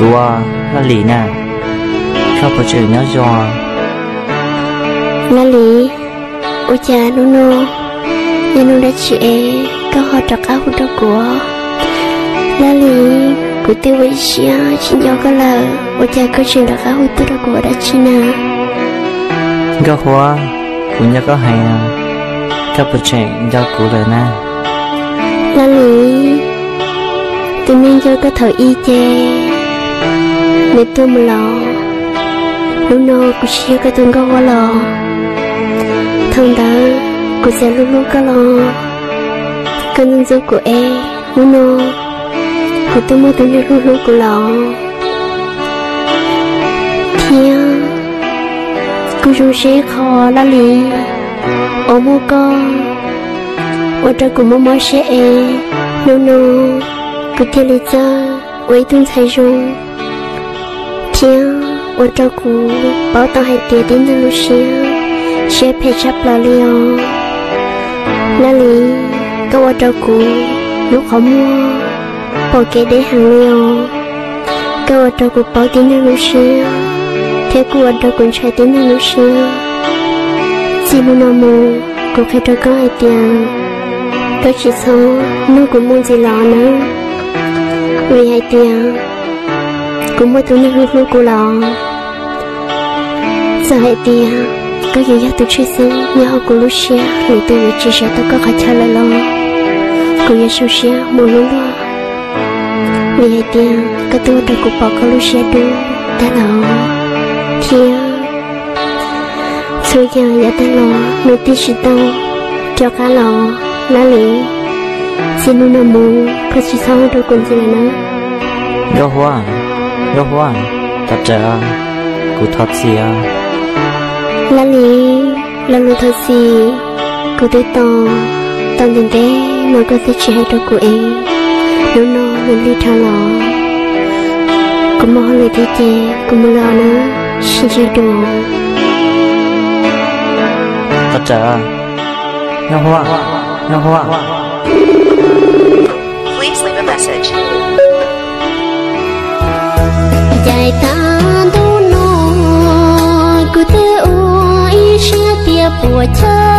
Gua là lì nè, khắp một chữ nhớ giò. Là lì, ôi cha nó nô, nhà nó đã chị có họ trọc áo hút đó của. Là lì, của tiêu với xia, chỉ do có là ôi cha có chuyện trọc áo hút đó của đã chị nè. Có hoa, cũng nhớ có hay à, khắp một chữ do của lời nè. Là lì, tụi mình cho có thở y chê. Nếu tôi mà lò lúc nô cô chia cái tôi có lò thằng đó cô sẽ lúc lúc có lò con nhân dấu của em lúc nô cô tôi mới tôi lúc lúc của lò thiên cô dùng xe khó là lì ở mua con ở trong cùng mua mua xe lúc nô cô thiên lý cho với tôi thấy dùng thiên ở trong cụ bảo tao hay tiền đến nơi xia xe phê chấp là liều là lý câu ở trong cụ lúc họ mua bỏ cái để hàng liều câu ở trong cụ bảo đến nơi xia thế cụ ở trong cụ chạy đến nơi xia chỉ muốn nào mua cụ khai cho có hai tiền có chỉ số nó cũng muốn gì lọ nữa vì hai tiền cũng mới tụi nó lúc của lò giờ hệ tiền có gì giá tụi chơi sinh nhà họ của Lucia rồi tụi chia sẻ tao có khai trả lại lo của nhà sâu xia một lúc lo vì hệ tiền có tụi đã của bỏ có Lucia đưa ta lò thiên xui giờ giá ta lò nơi tí sĩ tao cho cá lò lá lì xin nó nằm mù có chỉ sau đâu còn gì nữa Có hoa, tập trở, cụ thật gì à? Là lý, là lù thật gì? Cụ tới tò tình tế, nó có thể chỉ hay cho cụ ấy. Nếu nó mình đi thao lò, cụ mò lời thế chê, cụ mò lò nữa, xin chơi đồ. Tập trở, Có hoa. Please leave a message. Dài ta đâu nói, cụ tới ôi, xe tiệp của cha.